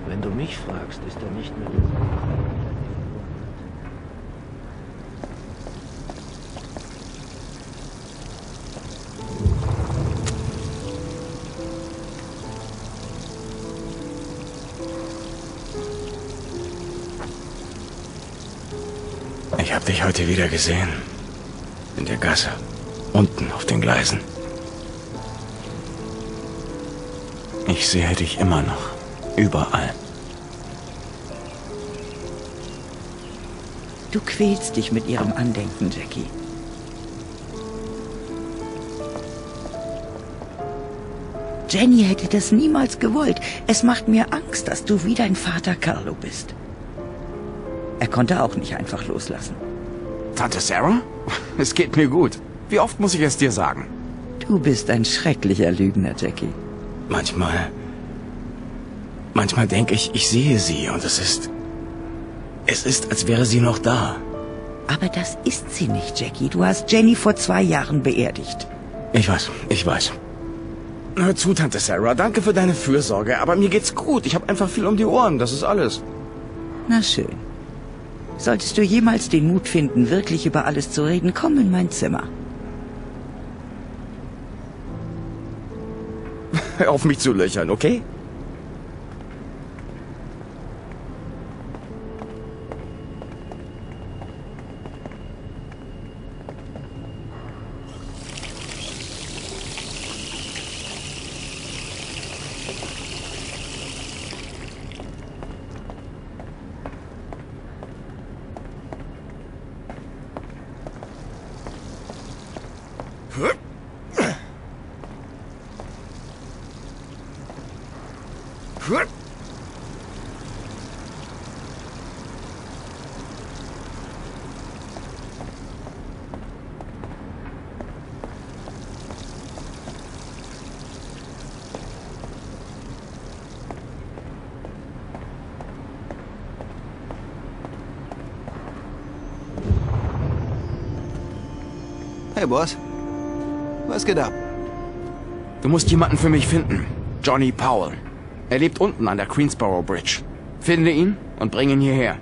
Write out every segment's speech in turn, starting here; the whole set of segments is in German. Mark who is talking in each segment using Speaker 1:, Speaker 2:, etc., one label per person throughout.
Speaker 1: Wenn du mich fragst, ist er nicht mehr der
Speaker 2: Ich habe dich heute wieder gesehen. In der Gasse. Unten auf den Gleisen. Ich sehe dich immer noch. Überall.
Speaker 3: Du quälst dich mit ihrem Andenken, Jackie. Jenny hätte das niemals gewollt. Es macht mir Angst, dass du wie dein Vater Carlo bist. Er konnte auch nicht einfach loslassen.
Speaker 2: Tante Sarah? Es geht mir gut. Wie oft muss ich es dir sagen?
Speaker 3: Du bist ein schrecklicher Lügner, Jackie.
Speaker 2: Manchmal denke ich, ich sehe sie und es ist, als wäre sie noch da.
Speaker 3: Aber das ist sie nicht, Jackie. Du hast Jenny vor 2 Jahren beerdigt.
Speaker 2: Ich weiß. Hör zu, Tante Sarah, danke für deine Fürsorge, aber mir geht's gut. Ich habe einfach viel um die Ohren, das ist alles.
Speaker 3: Na schön. Solltest du jemals den Mut finden, wirklich über alles zu reden, komm in mein Zimmer.
Speaker 2: Hör auf mich zu löchern, okay?
Speaker 4: Hey, Boss. Was geht ab?
Speaker 2: Du musst jemanden für mich finden. Johnny Powell. Er lebt unten an der Queensboro Bridge. Finde ihn und bring ihn hierher.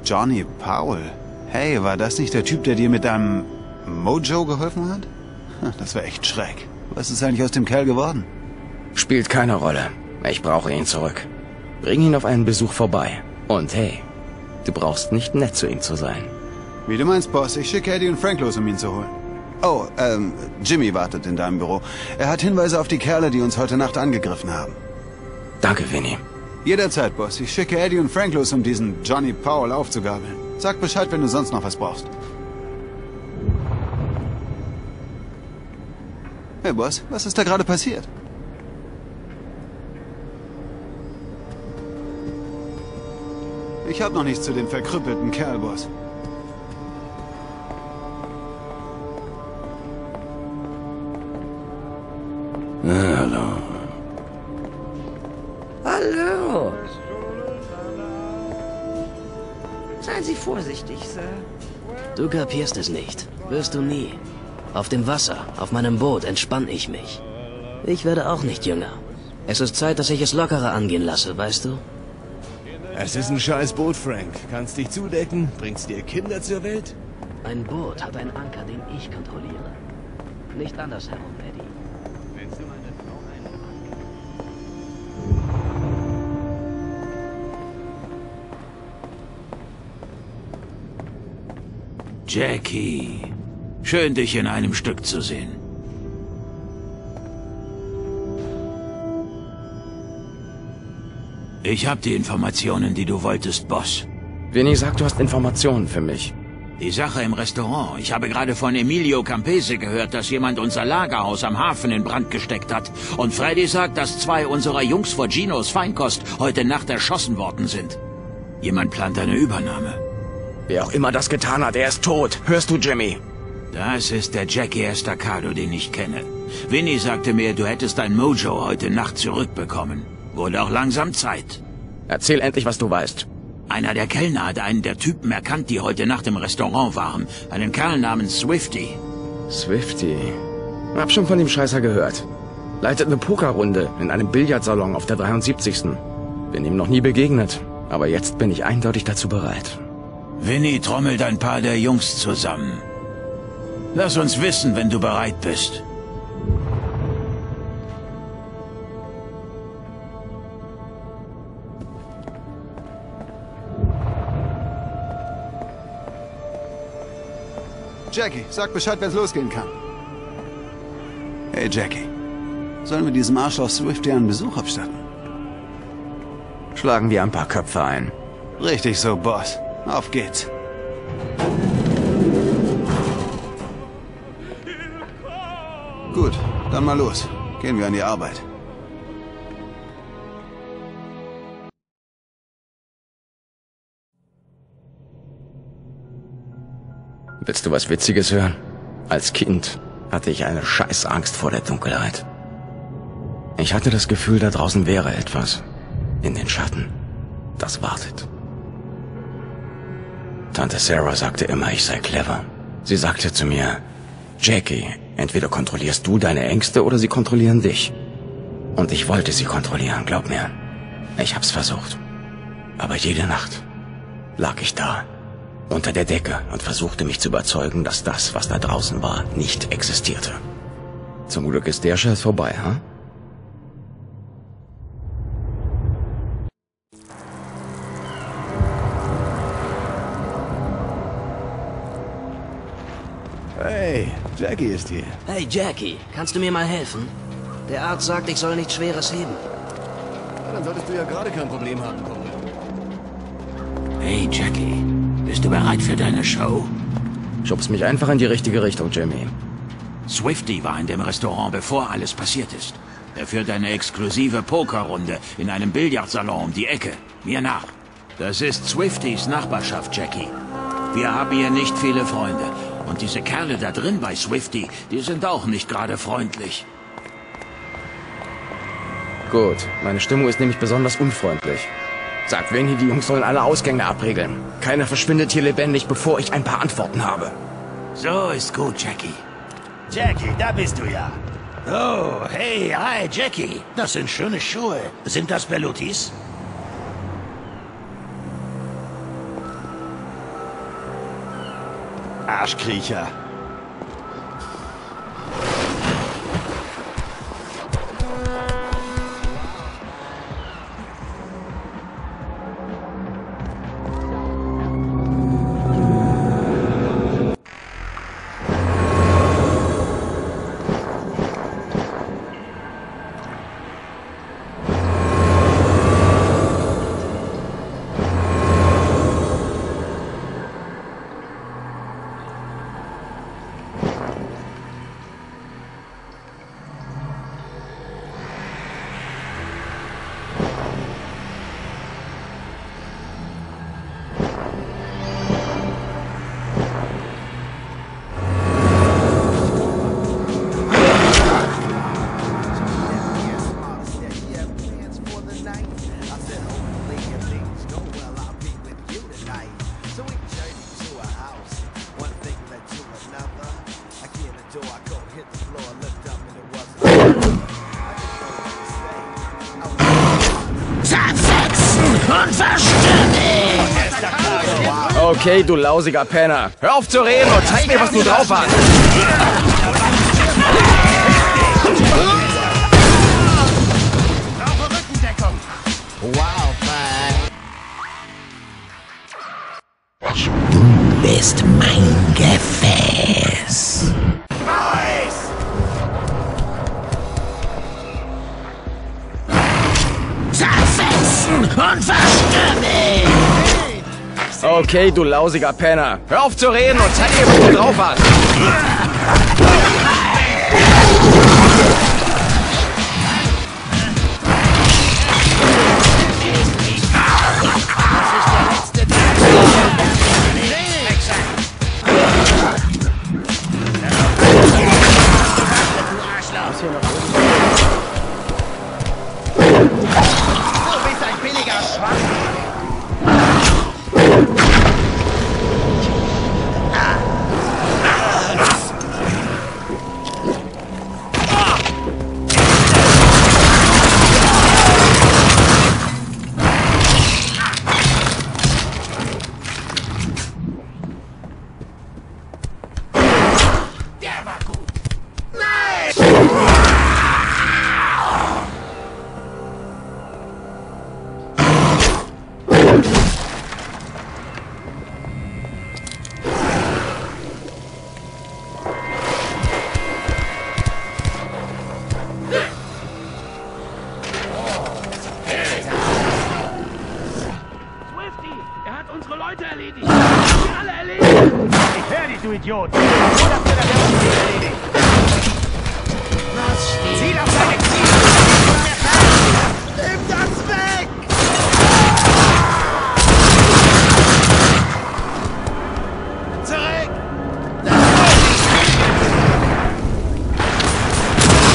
Speaker 4: Johnny Powell? Hey, war das nicht der Typ, der dir mit deinem Mojo geholfen hat? Das war echt schräg. Was ist eigentlich aus dem Kerl geworden?
Speaker 2: Spielt keine Rolle. Ich brauche ihn zurück. Bring ihn auf einen Besuch vorbei. Und hey, du brauchst nicht nett zu ihm zu sein.
Speaker 4: Wie du meinst, Boss. Ich schicke Eddie und Frank los, um ihn zu holen. Oh, Jimmy wartet in deinem Büro. Er hat Hinweise auf die Kerle, die uns heute Nacht angegriffen haben.
Speaker 2: Danke, Vinny.
Speaker 4: Jederzeit, Boss. Ich schicke Eddie und Frank los, um diesen Johnny Powell aufzugabeln. Sag Bescheid, wenn du sonst noch was brauchst. Hey, Boss, was ist da gerade passiert? Ich hab noch nichts zu dem verkrüppelten Kerl, Boss.
Speaker 2: Hallo.
Speaker 3: Hallo. Seien Sie vorsichtig, Sir.
Speaker 5: Du kapierst es nicht. Wirst du nie. Auf dem Wasser, auf meinem Boot entspann ich mich. Ich werde auch nicht jünger. Es ist Zeit, dass ich es lockerer angehen lasse, weißt du?
Speaker 1: Es ist ein scheiß Boot, Frank. Kannst dich zudecken, bringst dir Kinder zur Welt.
Speaker 5: Ein Boot hat einen Anker, den ich kontrolliere. Nicht andersherum, Eddie. Willst du meine Frau einen Anker?
Speaker 6: Jackie, schön dich in einem Stück zu sehen. Ich habe die Informationen, die du wolltest, Boss.
Speaker 2: Vinny sagt, du hast Informationen für mich.
Speaker 6: Die Sache im Restaurant. Ich habe gerade von Emilio Campese gehört, dass jemand unser Lagerhaus am Hafen in Brand gesteckt hat. Und Freddy sagt, dass 2 unserer Jungs vor Ginos Feinkost heute Nacht erschossen worden sind. Jemand plant eine Übernahme.
Speaker 2: Wer auch immer das getan hat, er ist tot. Hörst du, Jimmy?
Speaker 6: Das ist der Jackie Estacado, den ich kenne. Vinny sagte mir, du hättest dein Mojo heute Nacht zurückbekommen. Wurde auch langsam Zeit.
Speaker 2: Erzähl endlich, was du weißt.
Speaker 6: Einer der Kellner hat einen der Typen erkannt, die heute Nacht im Restaurant waren. Einen Kerl namens Swifty.
Speaker 2: Swifty. Hab schon von dem Scheißer gehört. Leitet eine Pokerrunde in einem Billardsalon auf der 73. Bin ihm noch nie begegnet, aber jetzt bin ich eindeutig dazu bereit.
Speaker 6: Vinny trommelt ein paar der Jungs zusammen. Lass uns wissen, wenn du bereit bist.
Speaker 4: Jackie, sag Bescheid, wenn es losgehen kann. Hey Jackie, sollen wir diesem Arschloch Swifty einen Besuch abstatten?
Speaker 2: Schlagen wir ein paar Köpfe ein.
Speaker 4: Richtig so, Boss. Auf geht's. Gut, dann mal los. Gehen wir an die Arbeit.
Speaker 2: Willst du was Witziges hören? Als Kind hatte ich eine Scheißangst vor der Dunkelheit. Ich hatte das Gefühl, da draußen wäre etwas. In den Schatten. Das wartet. Tante Sarah sagte immer, ich sei clever. Sie sagte zu mir, Jackie, entweder kontrollierst du deine Ängste oder sie kontrollieren dich. Und ich wollte sie kontrollieren, glaub mir. Ich hab's versucht. Aber jede Nacht lag ich da, unter der Decke und versuchte mich zu überzeugen, dass das, was da draußen war, nicht existierte. Zum Glück ist der Scheiß vorbei, ha?
Speaker 1: Hey, Jackie ist hier.
Speaker 5: Hey Jackie, kannst du mir mal helfen? Der Arzt sagt, ich soll nichts Schweres heben.
Speaker 1: Dann solltest du ja gerade kein Problem haben, Kumpel.
Speaker 6: Hey Jackie, bist du bereit für deine Show?
Speaker 2: Schubst mich einfach in die richtige Richtung, Jimmy.
Speaker 6: Swifty war in dem Restaurant, bevor alles passiert ist. Er führt eine exklusive Pokerrunde in einem Billardsalon um die Ecke. Mir nach. Das ist Swiftys Nachbarschaft, Jackie. Wir haben hier nicht viele Freunde. Und diese Kerle da drin bei Swifty, die sind auch nicht gerade freundlich.
Speaker 2: Gut, meine Stimmung ist nämlich besonders unfreundlich. Sag Vinny, die Jungs sollen alle Ausgänge abriegeln. Keiner verschwindet hier lebendig, bevor ich ein paar Antworten habe.
Speaker 6: So ist gut, Jackie.
Speaker 7: Jackie, da bist du ja. Oh, hey, hi, Jackie. Das sind schöne Schuhe. Sind das Bellutis? Arschkriecher.
Speaker 2: Okay, du lausiger Penner. Hör auf zu reden und zeig mir, was du drauf hast.
Speaker 7: Du bist mein Gefäß. Zerfetzen und verstümmeln!
Speaker 2: Okay, du lausiger Penner. Hör auf zu reden und zeig mir, was du drauf hast.
Speaker 7: Heute erledigt! Sie alle erledigt! Ich höre dich, du Idiot! Oder wird er nicht erledigt? Was steht? Ziel auf seine Knie! Nimm das weg! Zurück! Das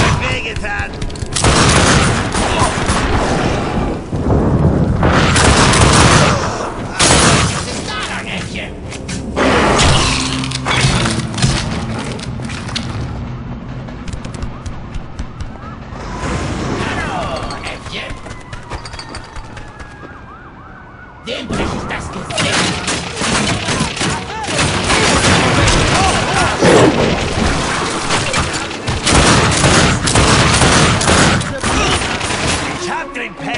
Speaker 7: hat wehgetan!
Speaker 8: Dem brech ich das Gesicht!
Speaker 7: Ich hab den Pell!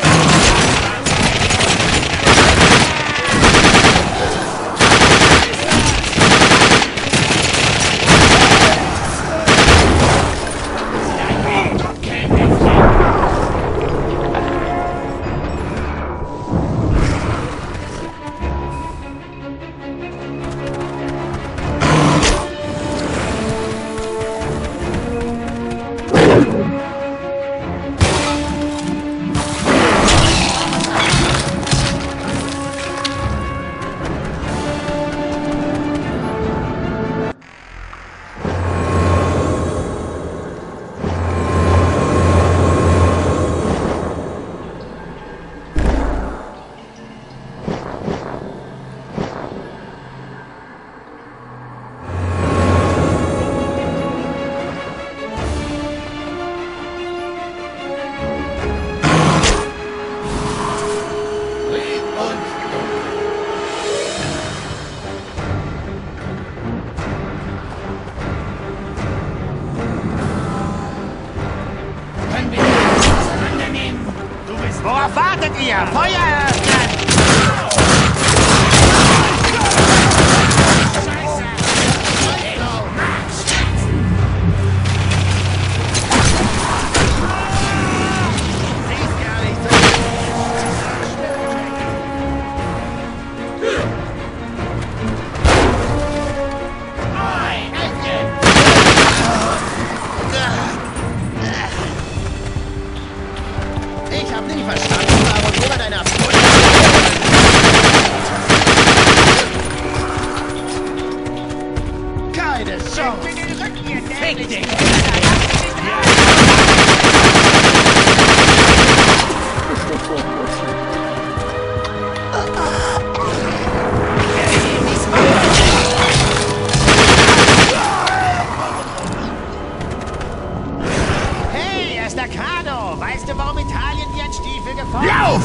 Speaker 7: Worauf wartet ihr? Feuer eröffnen!
Speaker 8: Ich hab nie verstanden, warum jemand eine Absurde... Keine Chance! Fick dich! Hey, Estacado! Weißt du, warum Italien wie ein Stiefel geformt?
Speaker 7: Lauf!